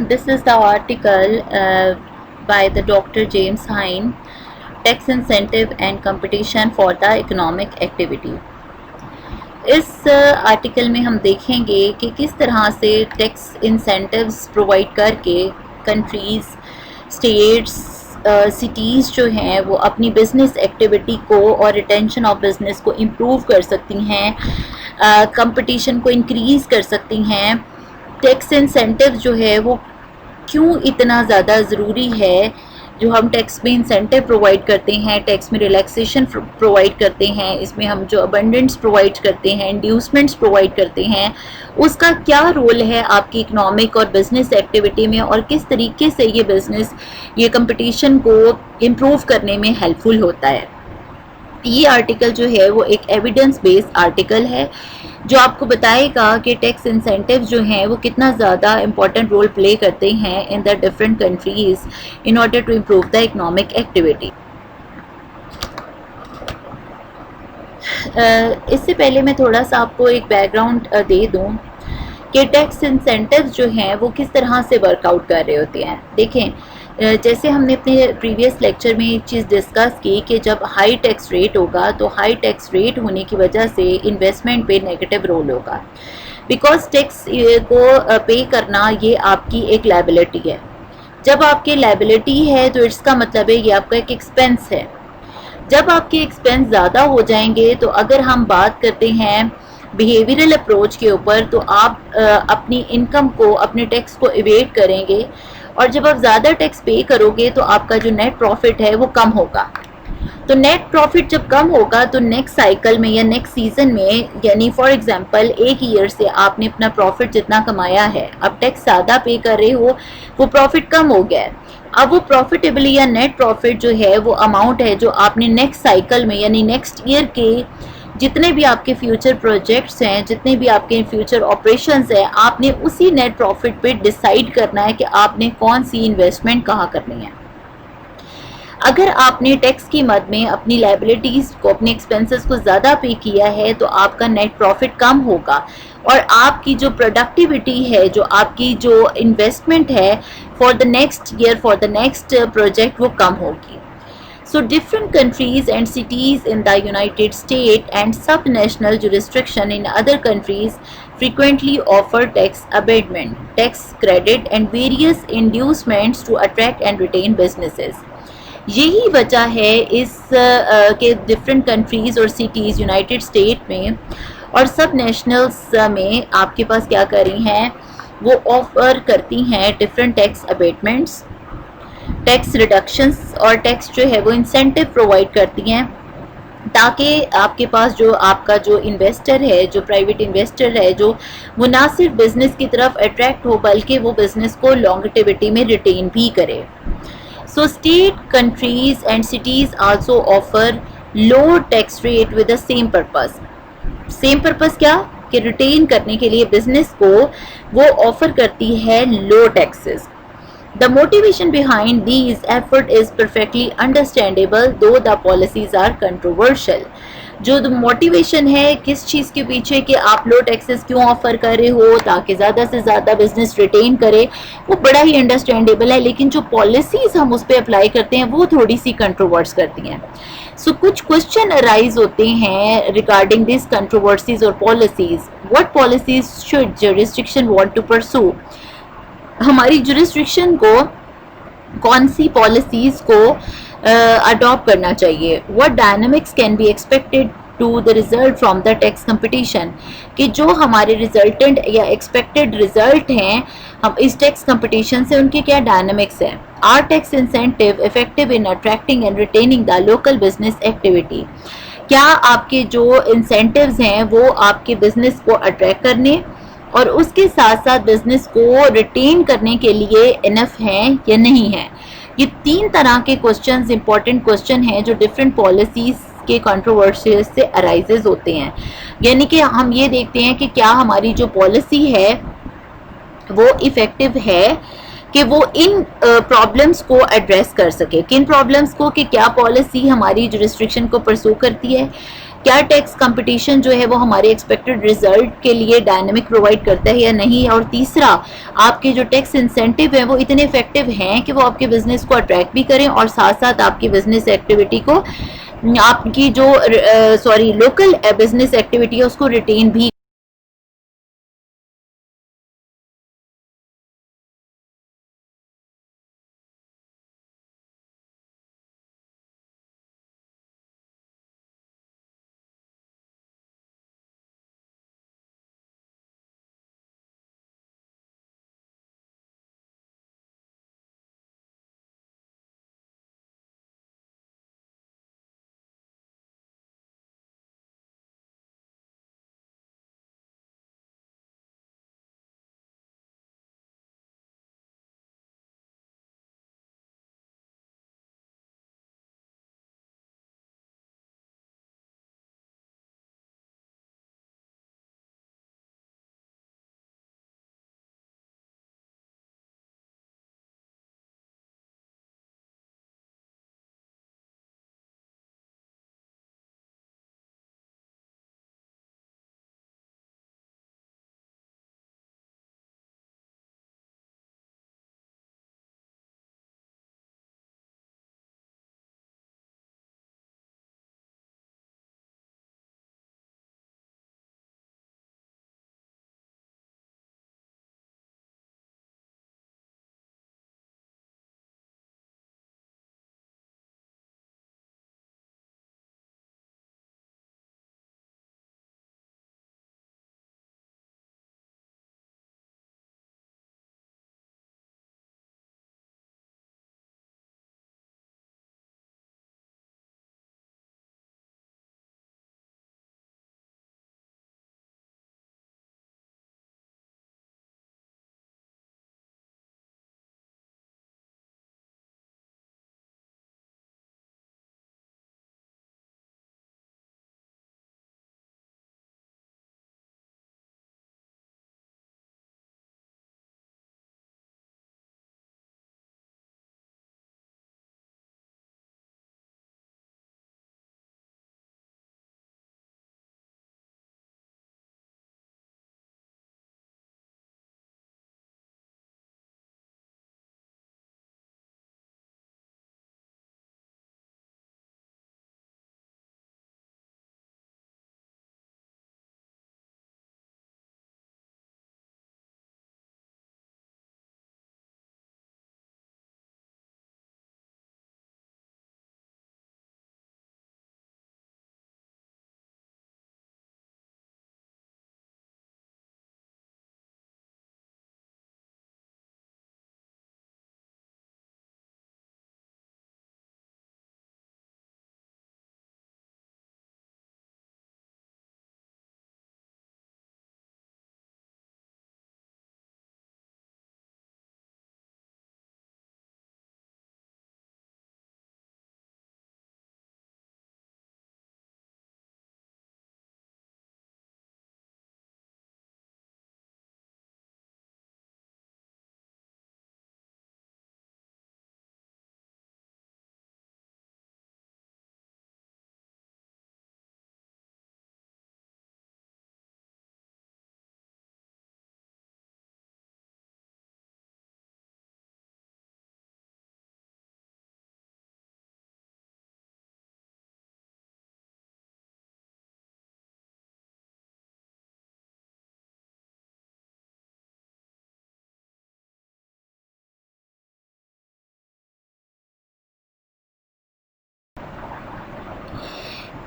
This is the article by the Dr. James Hine, Tax Incentive and Competition for the Economic Activity. इस article में हम देखेंगे कि किस तरह से टैक्स इंसेंटिव्स प्रोवाइड करके कंट्रीज़, स्टेट्स, सिटीज़ जो हैं वो अपनी बिज़नेस एक्टिविटी को और रिटेंशन ऑफ बिज़नेस को इम्प्रूव कर सकती हैं, कंपटीशन को इंक्रीज़ कर सकती हैं। टैक्स इंसेंटिव जो है वो क्यों इतना ज़्यादा ज़रूरी है, जो हम टैक्स में इंसेंटिव प्रोवाइड करते हैं, टैक्स में रिलैक्सेशन प्रोवाइड करते हैं, इसमें हम जो अबंडेंस प्रोवाइड करते हैं, इंड्यूसमेंट्स प्रोवाइड करते हैं, उसका क्या रोल है आपकी इकोनॉमिक और बिज़नेस एक्टिविटी में, और किस तरीके से ये बिज़नेस ये कंपटीशन को इम्प्रूव करने में हेल्पफुल होता है। ये आर्टिकल जो है वो एक एविडेंस बेस्ड आर्टिकल है जो आपको बताएगा कि टैक्स इंसेंटिव जो हैं वो कितना ज़्यादा इम्पॉर्टेंट रोल प्ले करते हैं in the different countries in order to improve the economic activity. इससे पहले मैं थोड़ा सा आपको एक बैकग्राउंड दे दूं कि टैक्स इंसेंटिव जो हैं वो किस तरह से वर्कआउट कर रहे होते हैं। देखें, जैसे हमने अपने प्रीवियस लेक्चर में एक चीज़ डिस्कस की कि जब हाई टैक्स रेट होगा तो हाई टैक्स रेट होने की वजह से इन्वेस्टमेंट पे नेगेटिव रोल होगा, बिकॉज टैक्स को पे करना ये आपकी एक लायबिलिटी है। जब आपकी लायबिलिटी है तो इसका मतलब है ये आपका एक एक्सपेंस है। जब आपके एक्सपेंस ज़्यादा हो जाएंगे तो अगर हम बात करते हैं बिहेवियरल अप्रोच के ऊपर, तो आप अपनी इनकम को, अपने टैक्स को इवेट करेंगे, और जब आप ज़्यादा टैक्स पे करोगे तो आपका जो नेट प्रॉफिट है वो कम होगा। तो नेट प्रॉफिट जब कम होगा तो नेक्स्ट साइकिल में या नेक्स्ट सीजन में, यानी फॉर एग्जांपल एक ईयर से आपने अपना प्रॉफिट जितना कमाया है, अब टैक्स ज़्यादा पे कर रहे हो, वो प्रॉफिट कम हो गया है। अब वो प्रॉफिटेबली या नेट प्रॉफिट जो है वो अमाउंट है जो आपने नेक्स्ट साइकिल में यानी नेक्स्ट ईयर के जितने भी आपके फ्यूचर प्रोजेक्ट्स हैं, जितने भी आपके फ्यूचर ऑपरेशंस हैं, आपने उसी नेट प्रॉफिट पे डिसाइड करना है कि आपने कौन सी इन्वेस्टमेंट कहाँ करनी है। अगर आपने टैक्स की मद में अपनी लायबिलिटीज़ को, अपने एक्सपेंसेस को ज़्यादा पे किया है तो आपका नेट प्रॉफिट कम होगा, और आपकी जो प्रोडक्टिविटी है, जो आपकी जो इन्वेस्टमेंट है for the next year, for the next project, वो कम होगी। So different countries and cities in the United States and subnational jurisdiction in other countries frequently offer tax abatement, tax credit and various inducements to attract and retain businesses. यही वजह है इस के different countries और cities United state में और सब nationals में आपके पास क्या कर रही हैं, वो ऑफर करती हैं डिफरेंट टैक्स अबेटमेंट्स, टैक्स रिडक्शंस और टैक्स जो है वो इंसेंटिव प्रोवाइड करती हैं, ताकि आपके पास जो आपका जो इन्वेस्टर है, जो प्राइवेट इन्वेस्टर है, जो वो ना सिर्फ बिजनेस की तरफ अट्रैक्ट हो बल्कि वो बिजनेस को लॉन्गेटिविटी में रिटेन भी करे। So state, countries and cities also offer low tax rate with the same purpose. Same purpose क्या कि रिटेन करने के लिए बिजनेस को वो ऑफर करती है लो taxes. The motivation behind these effort is perfectly understandable, though the policies are controversial. जो मोटिवेशन है किस चीज़ के पीछे कि आप लो टैक्सेस क्यों ऑफर कर रहे हो ताकि ज़्यादा से ज़्यादा बिजनेस रिटेन करे, वो बड़ा ही अंडरस्टैंडेबल है, लेकिन जो पॉलिसीज़ हम उस पर अप्लाई करते हैं वो थोड़ी सी कंट्रोवर्स करती हैं। सो कुछ क्वेश्चन अराइज होते हैं रिगार्डिंग दिस कंट्रोवर्सीज और policies. What policies should jurisdiction want to pursue, हमारी जुरिस्डिक्शन को कौन सी पॉलिसीज़ को अडॉप्ट करना चाहिए। What dynamics can be expected to the result from the tax competition, कि जो हमारे रिजल्टेंट या एक्सपेक्टेड रिजल्ट हैं हम इस टैक्स कंपटीशन से, उनके क्या डायनामिक्स हैं। Are tax incentive effective in attracting and retaining the local business activity, क्या आपके जो इंसेंटिव्स हैं वो आपके बिजनेस को अट्रैक्ट करने और उसके साथ साथ बिजनेस को रिटेन करने के लिए इनफ हैं या नहीं है। ये तीन तरह के क्वेश्चंस, इंपॉर्टेंट क्वेश्चन हैं जो डिफरेंट पॉलिसीज़ के कंट्रोवर्सीज से अराइजेज होते हैं। यानी कि हम ये देखते हैं कि क्या हमारी जो पॉलिसी है वो इफ़ेक्टिव है कि वो इन प्रॉब्लम्स को एड्रेस कर सके। किन प्रॉब्लम्स को, कि क्या पॉलिसी हमारी जुरिस्डिक्शन को परसू करती है, क्या टैक्स कंपटीशन जो है वो हमारे एक्सपेक्टेड रिजल्ट के लिए डायनेमिक प्रोवाइड करता है या नहीं, और तीसरा आपके जो टैक्स इंसेंटिव है वो इतने इफेक्टिव हैं कि वो आपके बिजनेस को अट्रैक्ट भी करें और साथ साथ आपकी बिजनेस एक्टिविटी को, आपकी जो लोकल बिजनेस एक्टिविटी है उसको रिटेन भी।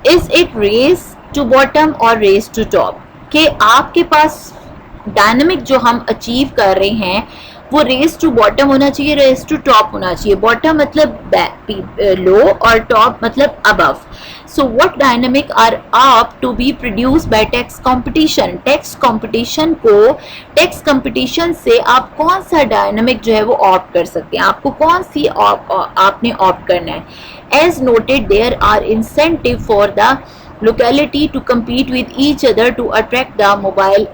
Is it race to bottom और रेस टू टॉप, कि आपके पास डायनेमिक जो हम अचीव कर रहे हैं वो रेस टू बॉटम होना चाहिए, रेस टू टॉप होना चाहिए। बॉटम मतलब लो और टॉप मतलब above. So what dynamic are up to be produce by tax competition. Tax competition को, टैक्स कंपटीशन से आप कौन सा डायनेमिक जो है वो ऑप्ट कर सकते हैं, आपको कौन सी आपने ऑप्ट करना है। As noted there are incentive for the locality to compete with each other to attract the mobile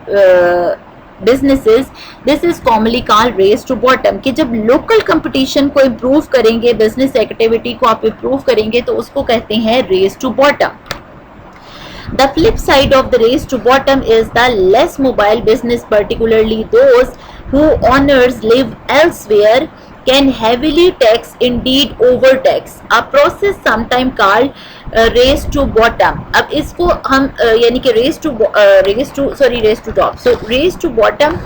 businesses. This is commonly called race to bottom, कि जब local competition को improve करेंगे, business activity को आप improve करेंगे तो उसको कहते हैं race to bottom. The flip side of the race to bottom is the less mobile business, particularly those who owners live elsewhere, can heavily tax, indeed overtax, a process sometimes called race to bottom. अब इसको हम यानी कि race to top. So race to bottom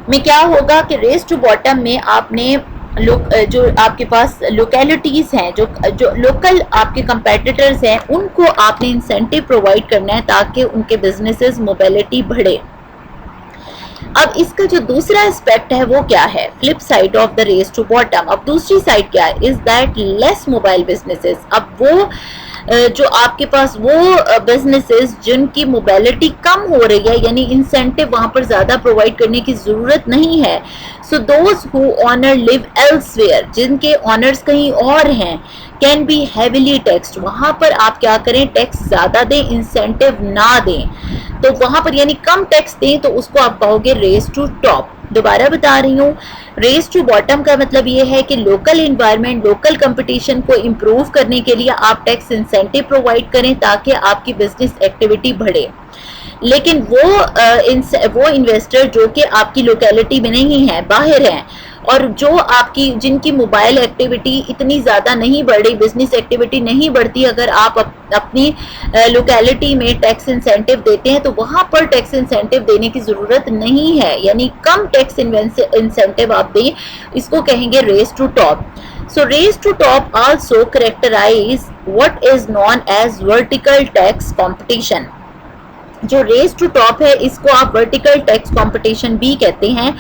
में क्या होगा कि race to bottom में आपने जो आपके पास लोकेलिटीज हैं, जो लोकल आपके कंपेटिटर्स हैं, उनको आपने इंसेंटिव प्रोवाइड करना है ताकि उनके बिजनेसेस मोबिलिटी बढ़े। अब इसका जो दूसरा एस्पेक्ट है वो क्या है, flip side of the race to bottom. अब दूसरी साइड क्या है, is that less mobile businesses. अब वो जो आपके पास वो बिजनेसेस जिनकी मोबिलिटी कम हो रही है, यानी इंसेंटिव वहां पर ज्यादा प्रोवाइड करने की जरूरत नहीं है। So those who owner live elsewhere, जिनके ऑनर्स कहीं और हैं, कैन बी हैविली टैक्स्ड। वहां पर आप क्या करें, टैक्स ज्यादा दें, इंसेंटिव ना दें। तो वहां पर यानी कम टैक्स दें तो उसको आप कहोगे रेस टू टॉप। दोबारा बता रही हूँ, रेस टू बॉटम का मतलब ये है कि लोकल इन्वायरमेंट, लोकल कंपटीशन को इम्प्रूव करने के लिए आप टैक्स इंसेंटिव प्रोवाइड करें ताकि आपकी बिजनेस एक्टिविटी बढ़े। लेकिन वो इन्वेस्टर जो कि आपकी लोकेलिटी में नहीं है, बाहर हैं, और जो आपकी जिनकी मोबाइल एक्टिविटी इतनी ज़्यादा नहीं बढ़ रही, बिजनेस एक्टिविटी नहीं बढ़ती, अगर आप अपनी लोकेलिटी में टैक्स इंसेंटिव देते हैं तो वहाँ पर टैक्स इंसेंटिव देने की ज़रूरत नहीं है, यानी कम टैक्स इंसेंटिव आप दें, इसको कहेंगे race to top. So race to top also characterize what is known as vertical tax competition। जो रेस टू टॉप है इसको आप वर्टिकल टैक्स कंपटीशन भी कहते हैं।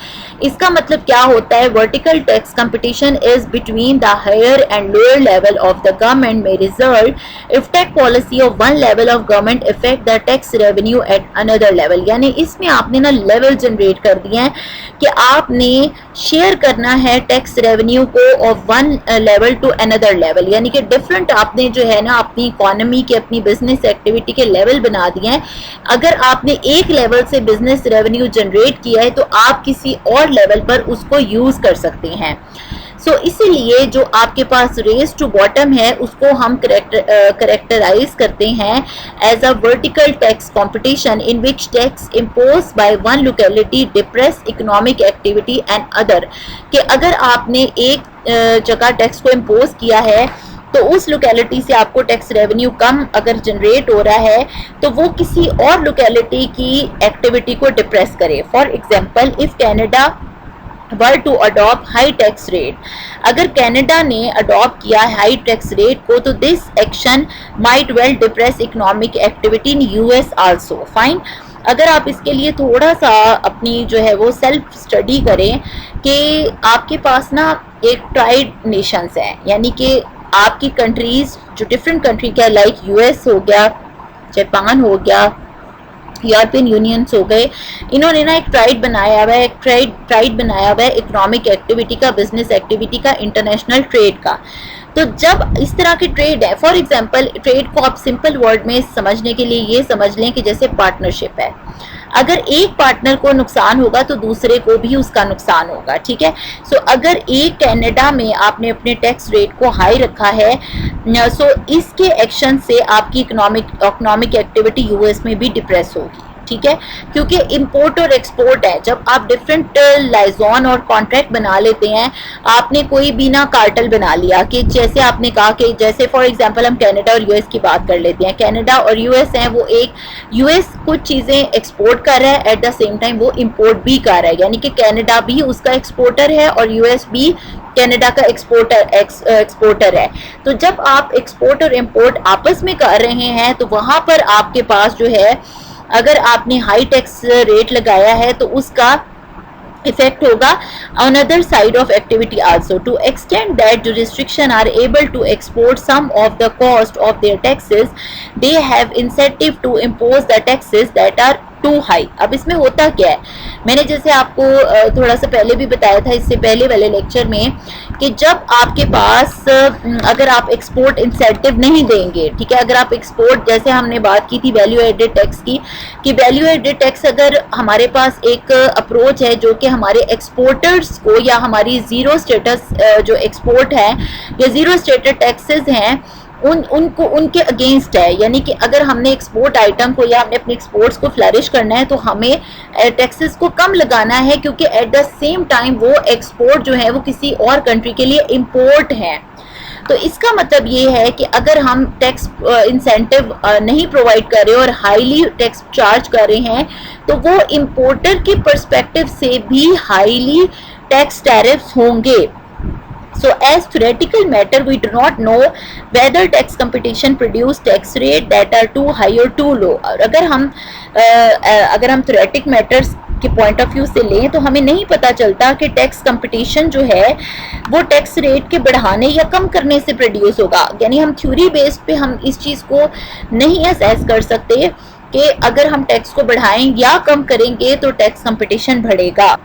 इसका मतलब क्या होता है, vertical tax competition is between the higher and lower level of the government में result if tax policy of one level of government effect the tax revenue at another level. यानी इसमें आपने ना लेवल जनरेट कर दिए हैं कि आपने शेयर करना है टैक्स रेवेन्यू को of one level to another level, यानी कि डिफरेंट आपने जो है ना अपनी इकोनॉमी के, अपनी बिजनेस एक्टिविटी के लेवल बना दिए हैं। अगर आपने एक लेवल से बिजनेस रेवेन्यू जनरेट किया है तो आप किसी और लेवल पर उसको यूज कर सकते हैं। सो इसीलिए जो आपके पास रेस टू बॉटम है उसको हम करेक्टराइज करते हैं as a vertical tax competition in which tax impose by one locality depress economic activity and other. कि अगर आपने एक जगह टैक्स को इम्पोज किया है तो उस लोकेलिटी से आपको टैक्स रेवेन्यू कम अगर जनरेट हो रहा है तो वो किसी और लोकेलिटी की एक्टिविटी को डिप्रेस करे। For example, if Canada were to adopt high tax rate, अगर कनाडा ने अडॉप्ट किया हाई टैक्स रेट को तो this action might well depress economic activity in US also. Fine, अगर आप इसके लिए थोड़ा सा अपनी जो है वो सेल्फ स्टडी करें कि आपके पास ना एक ट्राइड नेशंस हैं, यानी कि आपकी कंट्रीज जो डिफरेंट कंट्री का, लाइक यूएस हो गया, जापान हो गया, यूरोपियन यूनियंस हो गए, इन्होंने ना एक ट्राइड बनाया हुआ है, ट्राइड बनाया हुआ है इकोनॉमिक एक्टिविटी का, बिजनेस एक्टिविटी का, इंटरनेशनल ट्रेड का। तो जब इस तरह के ट्रेड है, फॉर एग्जांपल ट्रेड को आप सिंपल वर्ड में समझने के लिए ये समझ लें कि जैसे पार्टनरशिप है, अगर एक पार्टनर को नुकसान होगा तो दूसरे को भी उसका नुकसान होगा, ठीक है। सो अगर एक कनाडा में आपने अपने टैक्स रेट को हाई रखा है, सो इसके एक्शन से आपकी इकोनॉमिक एक्टिविटी यूएस में भी डिप्रेस होगी, ठीक है, क्योंकि इंपोर्ट और एक्सपोर्ट है। जब आप डिफरेंट लाइजोन और कॉन्ट्रैक्ट बना लेते हैं, आपने कोई भी ना कार्टल बना लिया कि जैसे आपने कहा कि जैसे फॉर एग्जांपल हम कनाडा और यूएस की बात कर लेते हैं, कनाडा और यूएस हैं, वो एक यूएस कुछ चीज़ें एक्सपोर्ट कर रहा है, एट द सेम टाइम वो इंपोर्ट भी कर रहा है, यानी कि कनाडा भी उसका एक्सपोर्टर है और यूएस भी कनाडा का एक्सपोर्टर है। तो जब आप एक्सपोर्ट और इंपोर्ट आपस में कर रहे हैं तो वहाँ पर आपके पास जो है, अगर आपने हाई टैक्स रेट लगाया है तो उसका इफेक्ट होगा on other side of activity also, to extent that jurisdiction are able to export some of the cost of their taxes, they have incentive to impose the taxes that are too high। अब इसमें होता क्या है, मैंने जैसे आपको थोड़ा सा पहले भी बताया था इससे पहले वाले लेक्चर में कि जब आपके पास अगर आप एक्सपोर्ट इंसेंटिव नहीं देंगे, ठीक है, अगर आप एक्सपोर्ट, जैसे हमने बात की थी वैल्यू एडेड टैक्स की, कि वैल्यू एडेड टैक्स अगर हमारे पास एक अप्रोच है जो कि हमारे एक्सपोर्टर्स को या हमारी जीरो स्टेटस जो एक्सपोर्ट है या जीरो स्टेटस टैक्सेस हैं उनको उनके अगेंस्ट है। यानी कि अगर हमने एक्सपोर्ट आइटम को या हमने अपने एक्सपोर्ट्स को फ्लरिश करना है तो हमें टैक्सेस को कम लगाना है, क्योंकि एट द सेम टाइम वो एक्सपोर्ट जो है वो किसी और कंट्री के लिए इम्पोर्ट है। तो इसका मतलब ये है कि अगर हम टैक्स इंसेंटिव नहीं प्रोवाइड कर रहे और हाईली टैक्स चार्ज कर रहे हैं तो वो इम्पोर्टर के पर्सपेक्टिव से भी हाईली टैक्स टैरिफ्स होंगे। So as theoretical matter, we do not know whether tax competition produce tax rate that are too high or too low. और अगर हम theoretic matters के पॉइंट ऑफ व्यू से लें तो हमें नहीं पता चलता कि टैक्स कंपटीशन जो है वो टैक्स रेट के बढ़ाने या कम करने से प्रोड्यूस होगा। यानी हम थ्योरी बेस्ड पे हम इस चीज को नहीं असेस कर सकते कि अगर हम टैक्स को बढ़ाएं या कम करेंगे तो टैक्स कंपटीशन बढ़ेगा।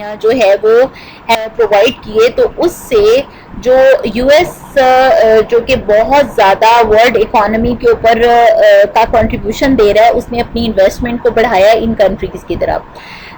जो है वो प्रोवाइड किए, तो उससे जो यूएस जो कि बहुत ज़्यादा वर्ल्ड इकोनॉमी के ऊपर का कंट्रीब्यूशन दे रहा है, उसने अपनी इन्वेस्टमेंट को बढ़ाया इन कंट्रीज की तरफ।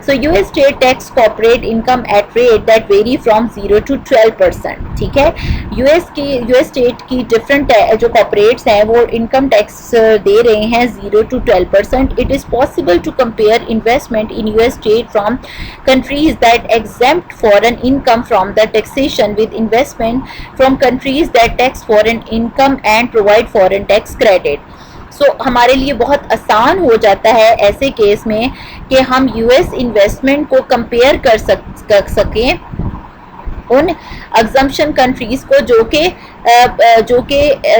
So US state tax corporate income at rate that very from 0 to 12%। ठीक है, यूएस स्टेट की डिफरेंट जो कॉर्पोरेट्स हैं वो इनकम टैक्स दे रहे हैं 0 to 12%। It is possible to compare investment in US state from countries that exempt foreign income from the taxation with investment from countries that tax foreign income and provide foreign tax credit। हमारे लिए बहुत आसान हो जाता है ऐसे case में कि हम यूएस इन्वेस्टमेंट को कंपेयर कर सकें उन एग्जम्पशन कंट्रीज को जो कि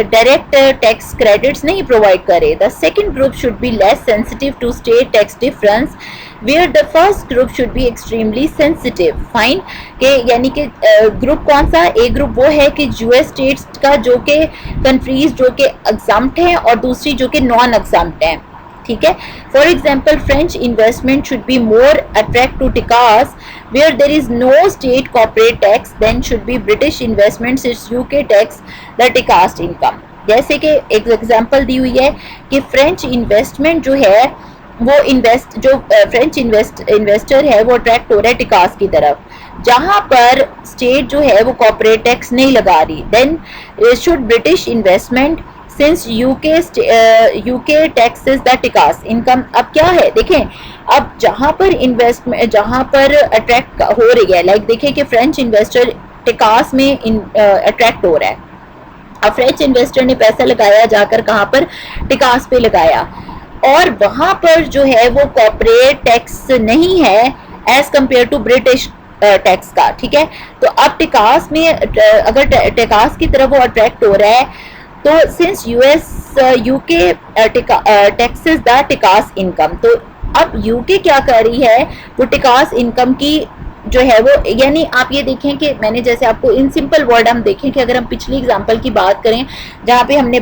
डायरेक्ट टैक्स क्रेडिट्स नहीं प्रोवाइड करे। The second group should be less sensitive to state tax difference where the first group should be extremely sensitive. Fine के यानी कि ग्रुप कौन सा? एक ग्रुप वो है कि यूएस स्टेट्स का जो कि कंट्रीज जो कि एग्जम्प्ट हैं और दूसरी जो कि नॉन एग्जम्प्ट हैं। ठीक है, for example French investment should be more attract to Tikas where there is no state corporate tax then should be British investments is UK tax the ticas income। जैसे कि एक एग्जांपल दी हुई है कि French investment जो है वो French investor है वो अट्रैक्ट हो रहा है टिकास की तरफ, जहां पर स्टेट जो है वो कॉर्पोरेट टैक्स नहीं लगा रही। Then should British investment since UK taxes the Tikas income. अब क्या है देखें, अब जहां पर अट्रैक्ट हो रही है, लाइक देखें कि फ्रेंच इन्वेस्टर टिकास में अट्रैक्ट हो रहा है। अब फ्रेंच इन्वेस्टर ने पैसा लगाया जाकर कहां पर? टिकास पे लगाया, और वहां पर जो है वो कॉर्पोरेट टैक्स नहीं है as compare to British tax का। ठीक है, तो अब टिकास में अगर टिकास की तरफ वो अट्रैक्ट हो रहा है तो since UK taxes the Tikas income, तो अब यूके क्या कर रही है वो टिकास इनकम की जो है वो, यानी आप ये देखें कि मैंने जैसे आपको इन सिंपल वर्ड हम देखें कि अगर हम पिछली एग्जांपल की बात करें जहाँ पे हमने